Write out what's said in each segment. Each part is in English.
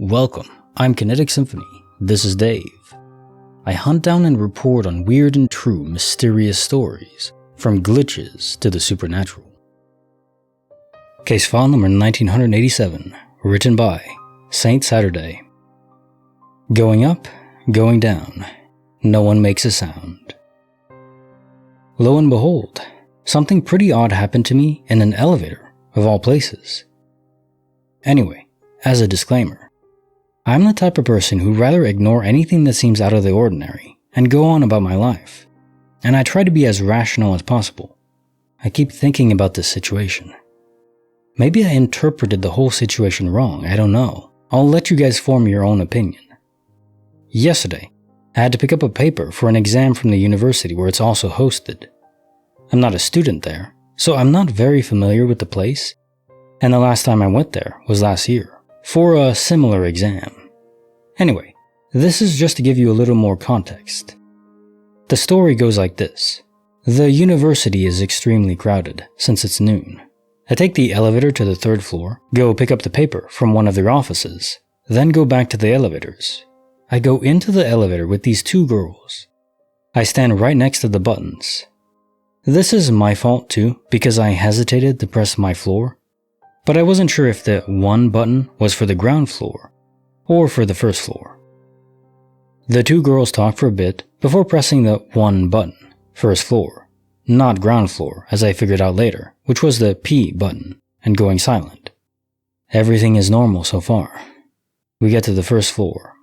Welcome, I'm Kinetic Symphony. This is Dave. I hunt down and report on weird and true mysterious stories, from glitches to the supernatural. Case file number 1987, written by Saintsaturday. Going up, going down, no one makes a sound. Lo and behold, something pretty odd happened to me in an elevator, of all places. Anyway, as a disclaimer, I'm the type of person who'd rather ignore anything that seems out of the ordinary and go on about my life, and I try to be as rational as possible. I keep thinking about this situation. Maybe I interpreted the whole situation wrong, I don't know. I'll let you guys form your own opinion. Yesterday, I had to pick up a paper for an exam from the university where it's also hosted. I'm not a student there, so I'm not very familiar with the place, and the last time I went there was last year, for a similar exam. Anyway, this is just to give you a little more context. The story goes like this. The university is extremely crowded since it's noon. I take the elevator to the third floor, go pick up the paper from one of their offices, then go back to the elevators. I go into the elevator with these two girls. I stand right next to the buttons. This is my fault too, because I hesitated to press my floor, but I wasn't sure if the one button was for the ground floor or for the first floor. The two girls talked for a bit before pressing the one button, first floor, not ground floor as I figured out later, which was the P button, and going silent. Everything is normal so far. We get to the first floor.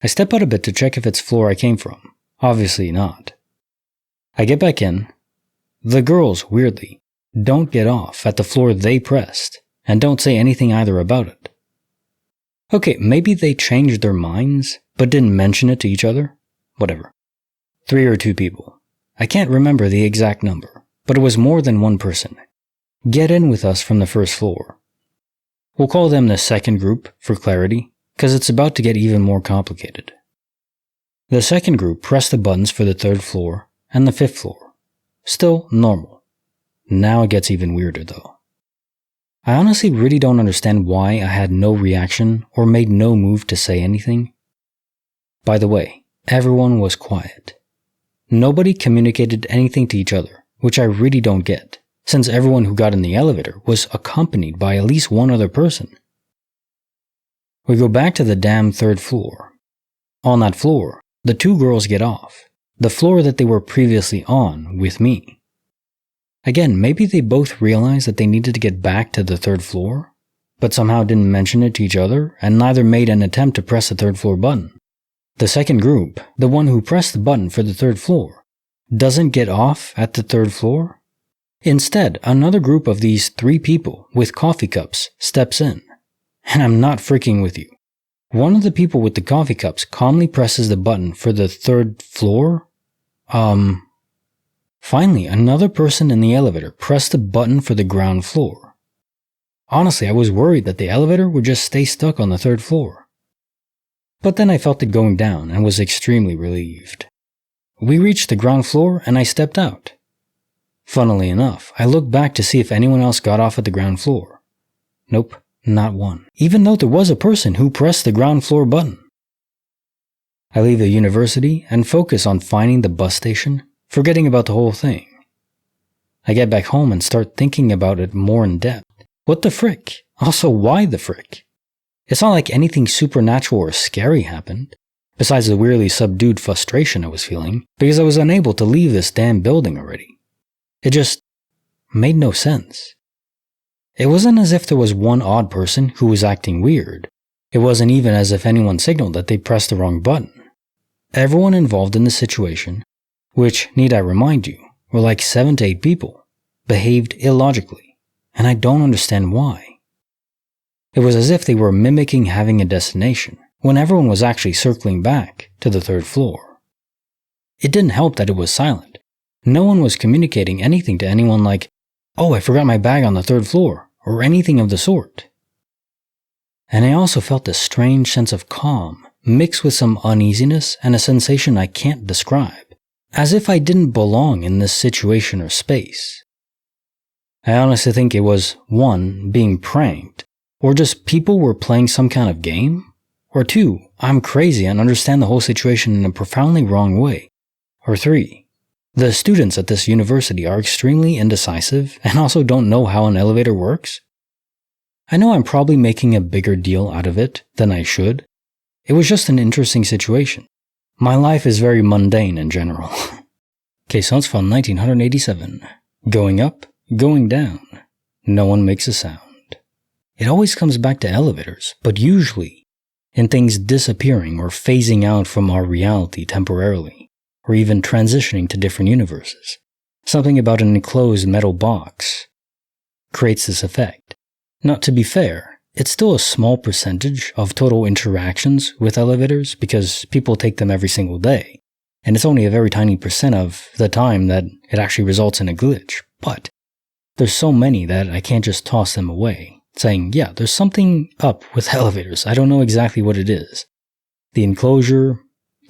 I step out a bit to check if it's floor I came from. Obviously not. I get back in. The girls, weirdly, don't get off at the floor they pressed, and don't say anything either about it. Okay, maybe they changed their minds, but didn't mention it to each other? Whatever. 3 or 2 people. I can't remember the exact number, but it was more than one person. Get in with us from the first floor. We'll call them the second group for clarity, because it's about to get even more complicated. The second group pressed the buttons for the third floor and the fifth floor. Still normal. Now it gets even weirder though. I honestly really don't understand why I had no reaction or made no move to say anything. By the way, everyone was quiet. Nobody communicated anything to each other, which I really don't get, since everyone who got in the elevator was accompanied by at least one other person. We go back to the damn third floor. On that floor, the two girls get off, the floor that they were previously on with me. Again, maybe they both realized that they needed to get back to the third floor, but somehow didn't mention it to each other, and neither made an attempt to press the third floor button. The second group, the one who pressed the button for the third floor, doesn't get off at the third floor. Instead, another group of these 3 people with coffee cups steps in. And I'm not freaking with you. One of the people with the coffee cups calmly presses the button for the third floor. Finally, another person in the elevator pressed the button for the ground floor. Honestly, I was worried that the elevator would just stay stuck on the third floor. But then I felt it going down and was extremely relieved. We reached the ground floor and I stepped out. Funnily enough, I looked back to see if anyone else got off at the ground floor. Nope, not one, even though there was a person who pressed the ground floor button. I leave the university and focus on finding the bus station, forgetting about the whole thing. I get back home and start thinking about it more in depth. What the frick? Also, why the frick? It's not like anything supernatural or scary happened, besides the weirdly subdued frustration I was feeling because I was unable to leave this damn building already. It just made no sense. It wasn't as if there was one odd person who was acting weird. It wasn't even as if anyone signaled that they pressed the wrong button. Everyone involved in the situation, which, need I remind you, were like 7 to 8 people, behaved illogically, and I don't understand why. It was as if they were mimicking having a destination, when everyone was actually circling back to the third floor. It didn't help that it was silent. No one was communicating anything to anyone like, "Oh, I forgot my bag on the third floor," or anything of the sort. And I also felt a strange sense of calm, mixed with some uneasiness and a sensation I can't describe. As if I didn't belong in this situation or space. I honestly think it was, 1, being pranked, Or just people were playing some kind of game? Or 2, I'm crazy and understand the whole situation in a profoundly wrong way? Or 3, the students at this university are extremely indecisive and also don't know how an elevator works? I know I'm probably making a bigger deal out of it than I should. It was just an interesting situation. My life is very mundane in general. Case notes from 1987. Going up, going down. No one makes a sound. It always comes back to elevators, but usually in things disappearing or phasing out from our reality temporarily, or even transitioning to different universes. Something about an enclosed metal box creates this effect. Now, to be fair, it's still a small percentage of total interactions with elevators because people take them every single day, and it's only a very tiny percent of the time that it actually results in a glitch. But there's so many that I can't just toss them away, saying, yeah, there's something up with elevators. I don't know exactly what it is. The enclosure,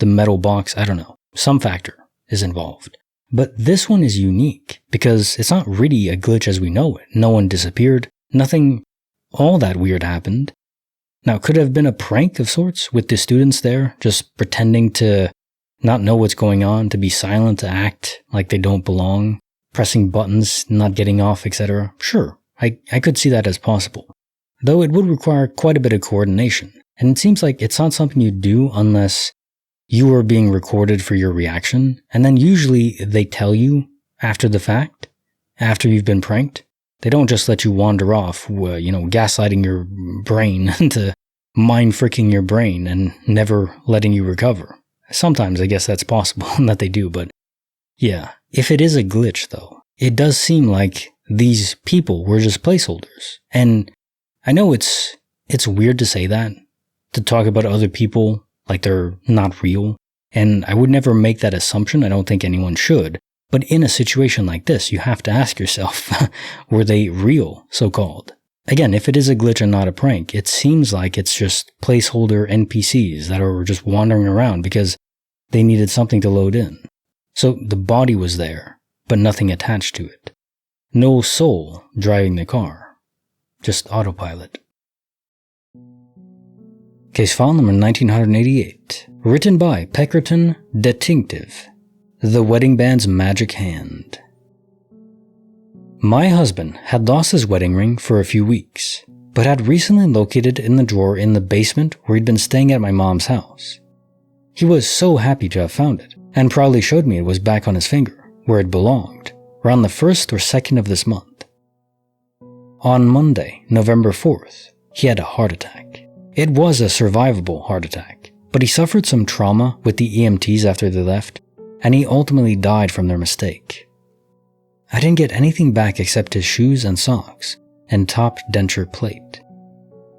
the metal box, I don't know. Some factor is involved. But this one is unique because it's not really a glitch as we know it. No one disappeared. Nothing all that weird happened. Now, could it have been a prank of sorts with the students there, just pretending to not know what's going on, to be silent, to act like they don't belong, pressing buttons, not getting off, etc.? Sure, I could see that as possible. Though it would require quite a bit of coordination, and it seems like it's not something you do unless you are being recorded for your reaction, and then usually they tell you after the fact, after you've been pranked. They don't just let you wander off, gaslighting your brain into mind-fricking your brain and never letting you recover. Sometimes I guess that's possible that they do, but yeah. If it is a glitch though, it does seem like these people were just placeholders. And I know it's weird to say that, to talk about other people like they're not real, and I would never make that assumption. I don't think anyone should. But in a situation like this, you have to ask yourself, were they real, so-called? Again, if it is a glitch and not a prank, it seems like it's just placeholder NPCs that are just wandering around because they needed something to load in. So the body was there, but nothing attached to it. No soul driving the car. Just autopilot. Case file number 1988. Written by PeckertonDetinctive. The Wedding Band's Magic Hand. My husband had lost his wedding ring for a few weeks, but had recently located it in the drawer in the basement where he'd been staying at my mom's house. He was so happy to have found it, and proudly showed me it was back on his finger, where it belonged, around the 1st or 2nd of this month. On Monday, November 4th, he had a heart attack. It was a survivable heart attack, but he suffered some trauma with the EMTs after they left, and he ultimately died from their mistake. I didn't get anything back except his shoes and socks, and top denture plate.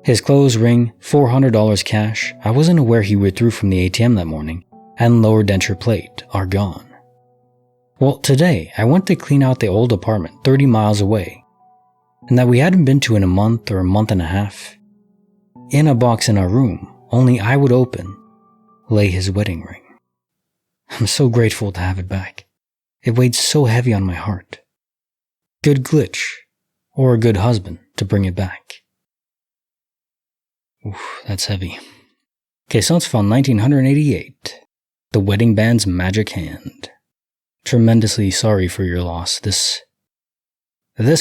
His clothes, ring, $400 cash I wasn't aware he withdrew from the ATM that morning, and lower denture plate are gone. Well, today I went to clean out the old apartment 30 miles away, and that we hadn't been to in a month or a month and a half. In a box in our room, only I would open, lay his wedding ring. I'm so grateful to have it back. It weighed so heavy on my heart. Good glitch, or a good husband to bring it back. Oof, that's heavy. Case notes found 1988. The Wedding Band's Magic Hand. Tremendously sorry for your loss. This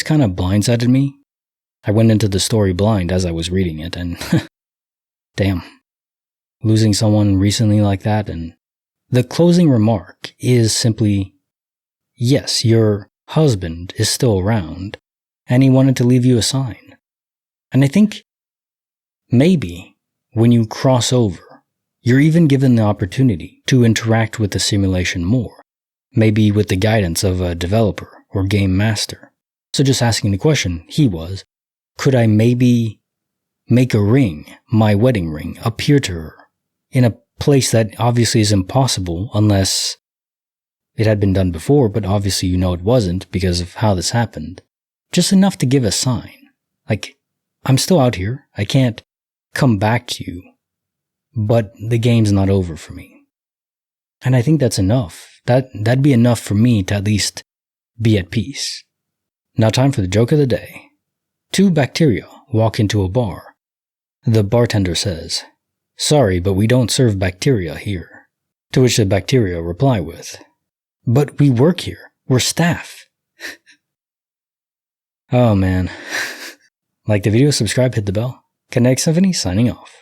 kind of blindsided me. I went into the story blind as I was reading it, and damn. Losing someone recently like that, and the closing remark is simply, yes, your husband is still around, and he wanted to leave you a sign. And I think maybe when you cross over, you're even given the opportunity to interact with the simulation more, maybe with the guidance of a developer or game master. So just asking the question, could I maybe make a ring, my wedding ring, appear to her in a place that obviously is impossible unless it had been done before, but obviously you know it wasn't because of how this happened. Just enough to give a sign. Like, I'm still out here, I can't come back to you, but the game's not over for me. And I think that's enough. That'd be enough for me to at least be at peace. Now time for the joke of the day. Two bacteria walk into a bar. The bartender says, "Sorry, but we don't serve bacteria here." To which the bacteria reply with, "But we work here. We're staff." Oh man. Like the video, subscribe, hit the bell. Kinetic Symphony signing off.